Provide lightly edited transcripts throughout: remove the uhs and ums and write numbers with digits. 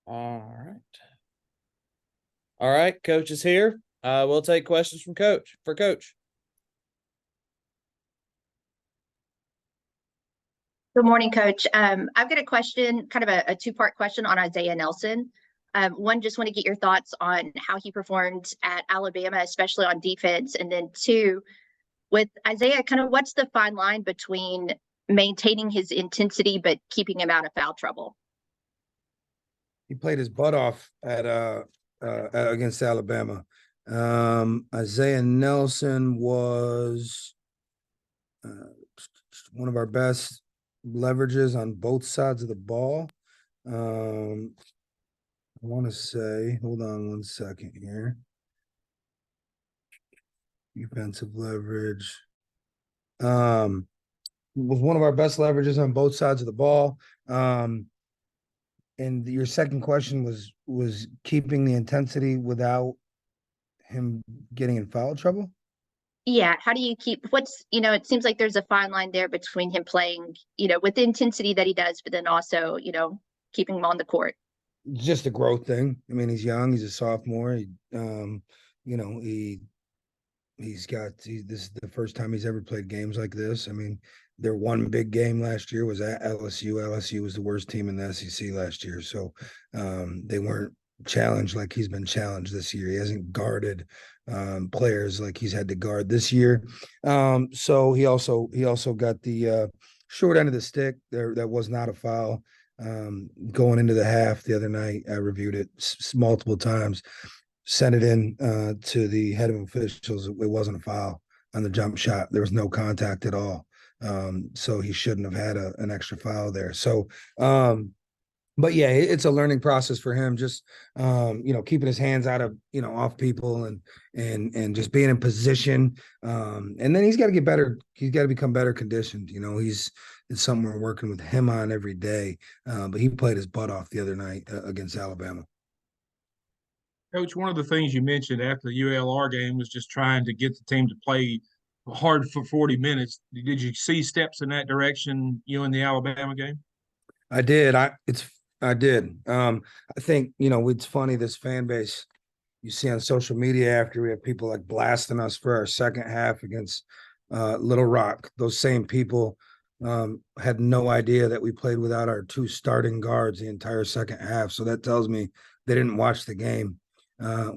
All right. All right, Coach is here. We'll take questions from Coach. Good morning, Coach. I've got a question, kind of a two-part question on Isaiah Nelson. One, just want to get your thoughts on how he performed at Alabama, especially on defense. And then two, with Isaiah, kind of what's the fine line between maintaining his intensity but keeping him out of foul trouble? He played his butt off at against Alabama. Isaiah Nelson was one of our best leverages on both sides of the ball. I want to say, hold on one second here. Defensive leverage. Was one of our best leverages on both sides of the ball. And your second question was keeping the intensity without him getting in foul trouble? Yeah, how do you keep it seems like there's a fine line there between him playing, with the intensity that he does, but then also, keeping him on the court. Just a growth thing. I mean, he's young, he's a sophomore. This is the first time he's ever played games like this. I mean, their one big game last year was at LSU. LSU was the worst team in the SEC last year. So they weren't challenged like he's been challenged this year. He hasn't guarded players like he's had to guard this year. So he also got the short end of the stick. That was not a foul. Going into the half the other night, I reviewed it multiple times, sent it in to the head of officials. It wasn't a foul on the jump shot. There was no contact at all. So he shouldn't have had an extra foul there. So, but yeah, it's a learning process for him. Just keeping his hands out of off people and just being in position. And then he's got to get better. He's got to become better conditioned. It's something we're working with him on every day. But he played his butt off the other night against Alabama. Coach, one of the things you mentioned after the ULR game was just trying to get the team to play hard for 40 minutes. Did you see steps in that direction, in the Alabama game? I did. I did. I think, it's funny, this fan base you see on social media after we have people like blasting us for our second half against Little Rock. Those same people had no idea that we played without our two starting guards the entire second half. So that tells me they didn't watch the game.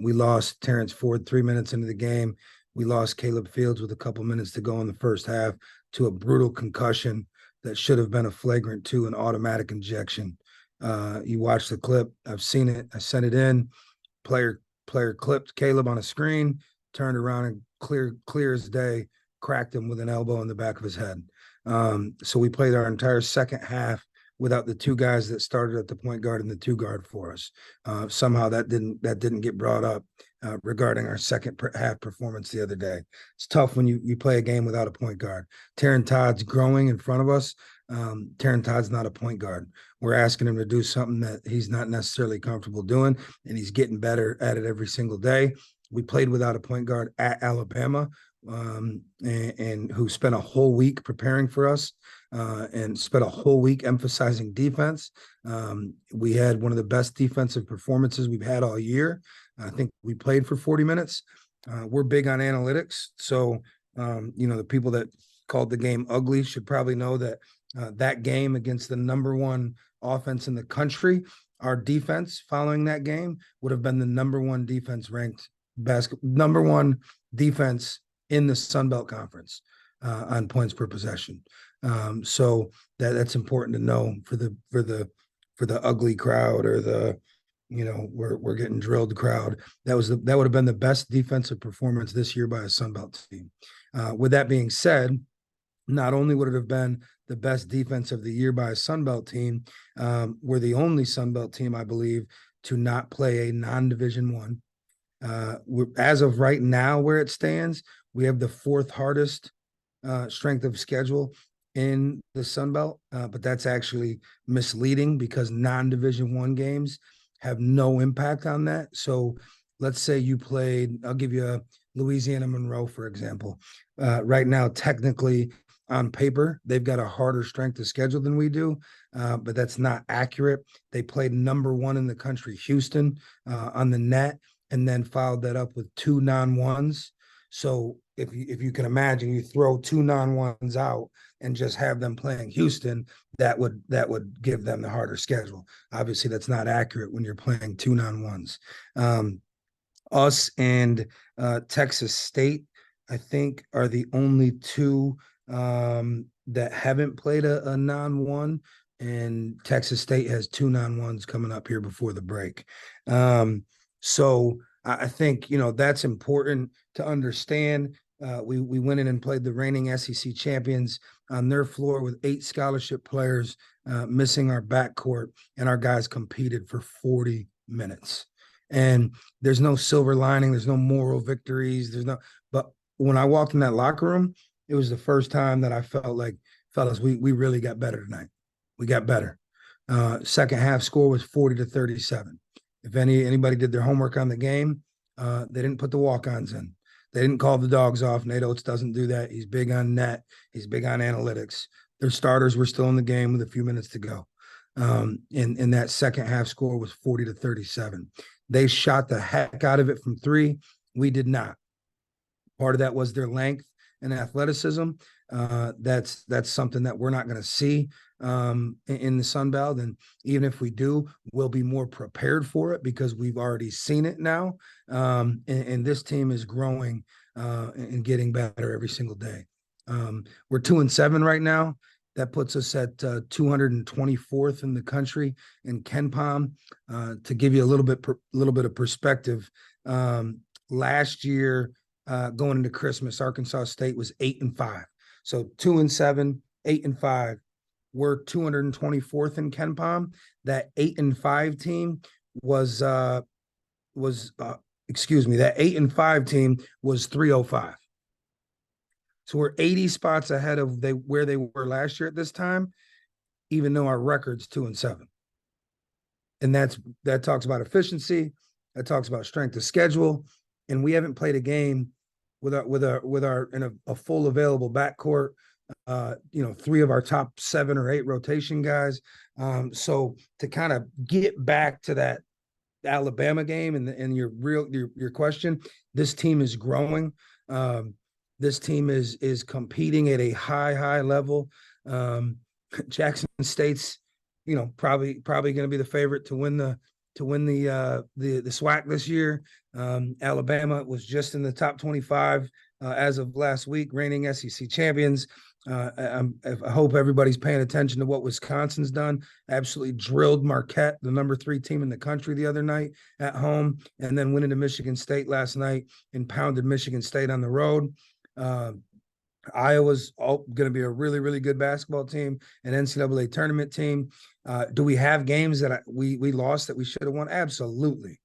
We lost Terrence Ford 3 minutes into the game. We lost Caleb Fields with a couple minutes to go in the first half to a brutal concussion that should have been a flagrant 2, an automatic injection. You watch the clip. I've seen it. I sent it in. Player clipped Caleb on a screen, turned around and clear as day, cracked him with an elbow in the back of his head. So we played our entire second half without the two guys that started at the point guard and the two guard for us. Somehow that didn't get brought up regarding our second half performance the other day. It's tough when you play a game without a point guard. Taryn Todd's growing in front of us. Taryn Todd's not a point guard. We're asking him to do something that he's not necessarily comfortable doing, and he's getting better at it every single day. We played without a point guard at Alabama, and who spent a whole week preparing for us and spent a whole week emphasizing defense. We had one of the best defensive performances we've had all year. I think we played for 40 minutes. We're big on analytics. So, the people that called the game ugly should probably know that that game against the number one offense in the country, our defense following that game would have been the number one defense ranked number one defense in the Sun Belt Conference on points per possession. So that's important to know for the ugly crowd or the we're getting drilled crowd. That would have been the best defensive performance this year by a Sun Belt team. With that being said, not only would it have been the best defense of the year by a Sun Belt team, we're the only Sun Belt team, I believe, to not play a non-Division One. As of right now, where it stands, we have the fourth hardest strength of schedule in the Sun Belt, but that's actually misleading because non-Division One games have no impact on that. So let's say you played, I'll give you a Louisiana Monroe, for example. Right now, technically, on paper, they've got a harder strength of schedule than we do, but that's not accurate. They played number 1 in the country, Houston, on the net, and then followed that up with 2 non-1s. So if you can imagine, you throw 2 non-1s out and just have them playing Houston, that would give them the harder schedule. Obviously, that's not accurate when you're playing 2 non-1s. Us and Texas State, I think, are the only 2 that haven't played a non-1, and Texas State has 2 non-1s coming up here before the break. So I think, that's important to understand. We went in and played the reigning SEC champions on their floor with 8 scholarship players, missing our backcourt, and our guys competed for 40 minutes. And there's no silver lining, there's no moral victories, but when I walked in that locker room, it was the first time that I felt like, fellas, we really got better tonight. We got better. Second half score was 40-37. If anybody did their homework on the game, they didn't put the walk-ons in. They didn't call the dogs off. Nate Oates doesn't do that. He's big on net. He's big on analytics. Their starters were still in the game with a few minutes to go. And that second half score was 40-37. They shot the heck out of it from 3. We did not. Part of that was their length and athleticism. That's something that we're not going to see in the Sun Belt. And even if we do, we'll be more prepared for it because we've already seen it now. And this team is growing and getting better every single day. We're 2-7 right now. That puts us at 224th in the country in KenPom. To give you a little bit of perspective, last year going into Christmas, Arkansas State was 8-5. So 2-7, 8-5. We're 224th in KenPom. That 8-5 team was 305. So we're 80 spots ahead of where they were last year at this time, even though our record's 2-7. And that talks about efficiency. That talks about strength of schedule. And we haven't played a game with our in a full available backcourt. 3 of our top 7 or 8 rotation guys. So to kind of get back to that Alabama game and your question, this team is growing. This team is competing at a high level. Jackson State's, probably going to be the favorite to win the SWAC this year. Alabama was just in the top 25 as of last week, reigning SEC champions. I hope everybody's paying attention to what Wisconsin's done. Absolutely drilled Marquette, the number 3 team in the country, the other night at home, and then went into Michigan State last night and pounded Michigan State on the road. Iowa's going to be a really, really good basketball team, an NCAA tournament team. Do we have games that we lost that we should have won? Absolutely.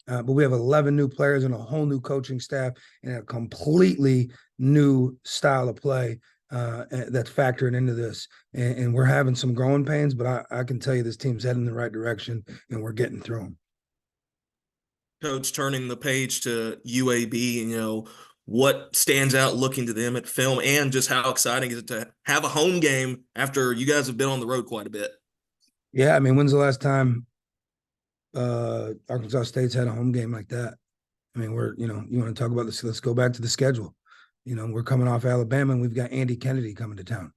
But we have 11 new players and a whole new coaching staff and a completely new style of play that's factoring into this. And we're having some growing pains, but I can tell you this team's heading in the right direction and we're getting through them. Coach, turning the page to UAB, what stands out looking to them at film, and just how exciting is it to have a home game after you guys have been on the road quite a bit? Yeah, I mean, when's the last time Arkansas State's had a home game like that? I mean, you want to talk about this? Let's go back to the schedule. We're coming off Alabama and we've got Andy Kennedy coming to town.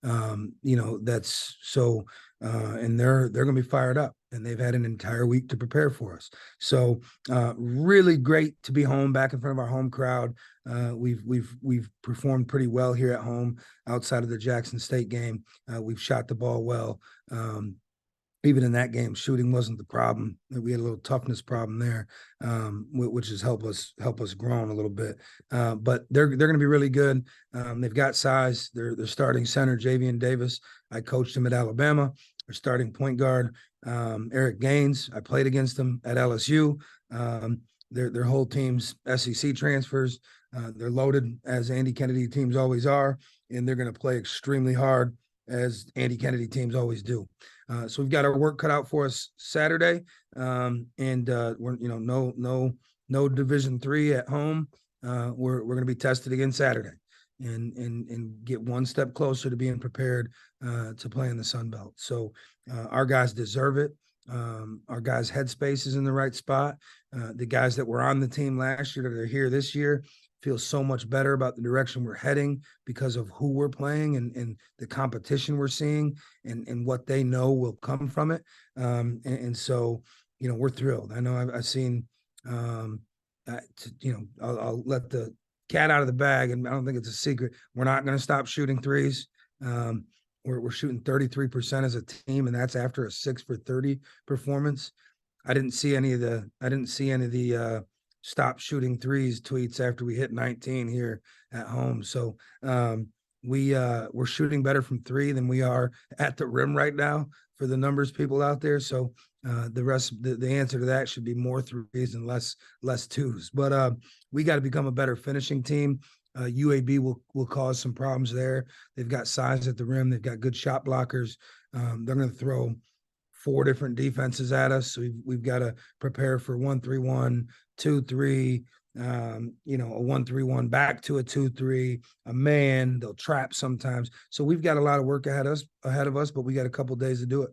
That's so, and they're going to be fired up, and they've had an entire week to prepare for us. So, really great to be home, back in front of our home crowd. We've performed pretty well here at home outside of the Jackson State game. We've shot the ball well. Even in that game, shooting wasn't the problem. We had a little toughness problem there, which has helped us grow a little bit. But they're going to be really good. They've got size. They're starting center, Javian Davis. I coached him at Alabama. Their starting point guard, Eric Gaines. I played against him at LSU. Their whole team's SEC transfers. They're loaded, as Andy Kennedy teams always are, and they're going to play extremely hard, as Andy Kennedy teams always do. So we've got our work cut out for us Saturday, and we're no Division III at home. We're going to be tested again Saturday. and get one step closer to being prepared to play in the Sun Belt. So our guys deserve it. Our guys' headspace is in the right spot. The guys that were on the team last year that are here this year feel so much better about the direction we're heading because of who we're playing and the competition we're seeing and what they know will come from it. And so, we're thrilled. I know I've seen, I'll let the cat out of the bag, and I don't think it's a secret. We're not going to stop shooting threes. We're shooting 33% as a team, and that's after a 6 for 30 performance. I didn't see any of the stop shooting threes tweets after we hit 19 here at home. So we're shooting better from three than we are at the rim right now for the numbers people out there. So the answer to that should be more threes and less twos. But we got to become a better finishing team. UAB will cause some problems there. They've got size at the rim. They've got good shot blockers. They're going to throw 4 different defenses at us. So we've got to prepare for 1-3-1, 2-3, a 1-3-1 back to a 2-3, a man. They'll trap sometimes. So we've got a lot of work ahead of us, but we got a couple days to do it.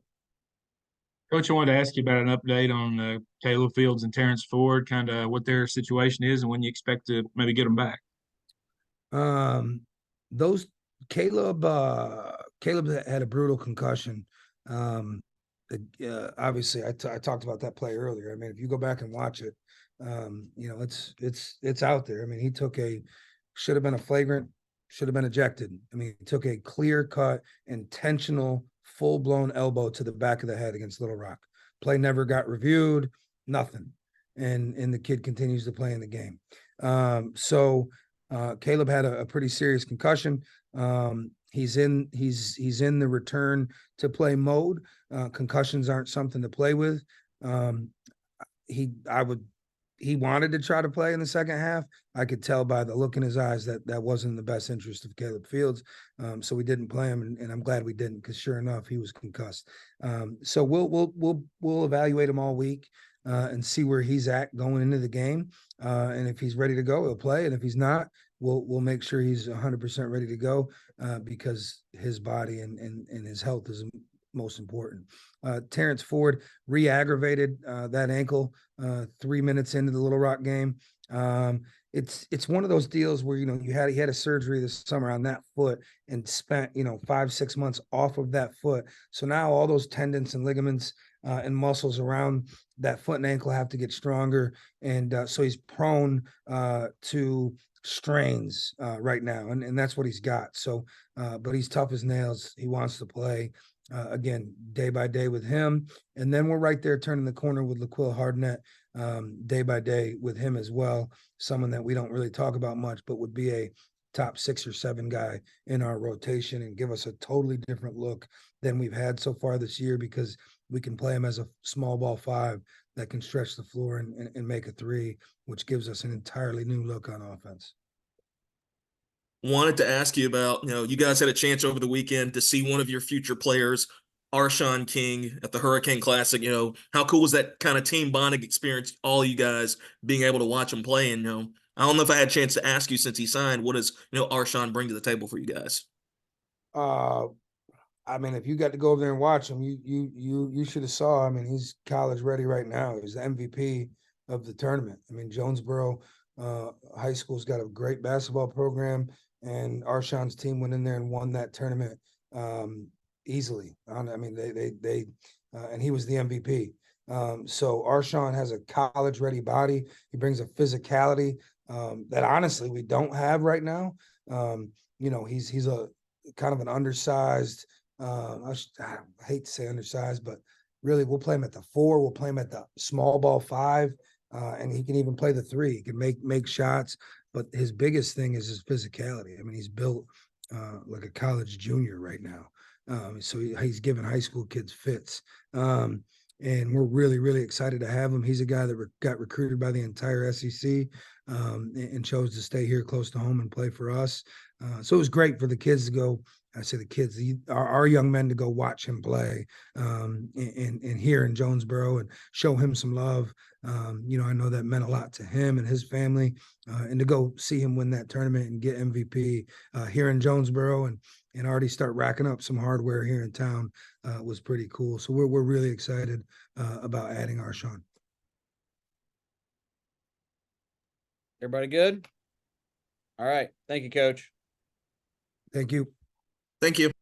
Coach, I wanted to ask you about an update on Caleb Fields and Terrence Ford, kind of what their situation is and when you expect to maybe get them back. Those Caleb had a brutal concussion. Obviously I talked about that play earlier. I mean, if you go back and watch it, it's out there. I mean, should have been a flagrant, should have been ejected. I mean, he took a clear cut, intentional, full-blown elbow to the back of the head against Little Rock. Play never got reviewed, nothing. And the kid continues to play in the game. So Caleb had a pretty serious concussion. He's in the return to play mode. Concussions aren't something to play with. He wanted to try to play in the second half. I could tell by the look in his eyes that wasn't in the best interest of Caleb Fields. So we didn't play him, and I'm glad we didn't, because sure enough, he was concussed. So we'll evaluate him all week and see where he's at going into the game. And if he's ready to go, he'll play. And if he's not, we'll make sure he's 100% ready to go because his body and his health is most important. Terrence Ford re-aggravated that ankle 3 minutes into the Little Rock game. It's one of those deals where, he had a surgery this summer on that foot and spent, 5-6 months off of that foot. So now all those tendons and ligaments and muscles around that foot and ankle have to get stronger. And so he's prone to strains right now. And that's what he's got. So, but he's tough as nails. He wants to play. Again, day by day with him. And then we're right there turning the corner with LaQuill Hardnett day by day with him as well. Someone that we don't really talk about much, but would be a top 6 or 7 guy in our rotation and give us a totally different look than we've had so far this year, because we can play him as a small ball 5 that can stretch the floor and make a 3, which gives us an entirely new look on offense. Wanted to ask you about, you guys had a chance over the weekend to see one of your future players, Arshawn King, at the Hurricane Classic. How cool was that kind of team bonding experience, all you guys being able to watch him play? And, I don't know if I had a chance to ask you since he signed, what does, Arshawn bring to the table for you guys? I mean, if you got to go over there and watch him, you should have saw. I mean, he's college ready right now. He's the MVP of the tournament. I mean, Jonesboro High School's got a great basketball program, and Arshawn's team went in there and won that tournament easily. I mean, they and he was the MVP. So Arshawn has a college ready body. He brings a physicality that honestly we don't have right now. He's a kind of an undersized. I hate to say undersized, but really we'll play him at the 4. We'll play him at the small ball 5, and he can even play the 3. He can make shots, but his biggest thing is his physicality. I mean, he's built like a college junior right now. So he's giving high school kids fits. And we're really, really excited to have him. He's a guy that got recruited by the entire SEC and chose to stay here close to home and play for us. So it was great for the kids to go. I say the kids, our young men to go watch him play and here in Jonesboro and show him some love. I know that meant a lot to him and his family, and to go see him win that tournament and get MVP here in Jonesboro and already start racking up some hardware here in town was pretty cool. So we're really excited about adding Arshawn. Everybody good? All right. Thank you, Coach. Thank you. Thank you.